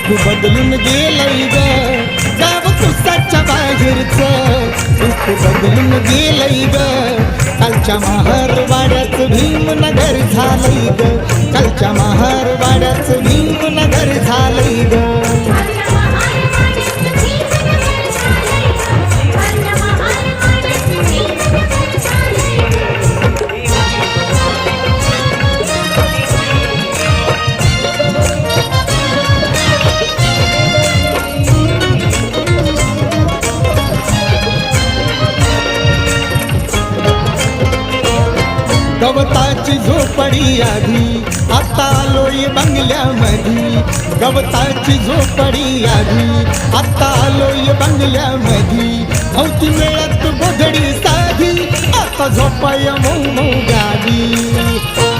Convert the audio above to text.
रूप बदलून गेलंय ग गाव कुसाच्या बाहेरचं रूप बदलून गेलंय ग कालच्या महारवाड्याचं भीमनगर झालंय ग कालच्या महारवाड्याचं भीमनगर झालंय ग गवताची झोपडी आधी आता आलोय बंगल्यामधी गवताची झोपडी आधी आता आलोय बंगल्यामधी नव्हती मिळत गोधडी साधी आता झोपाय मऊ मऊ गादी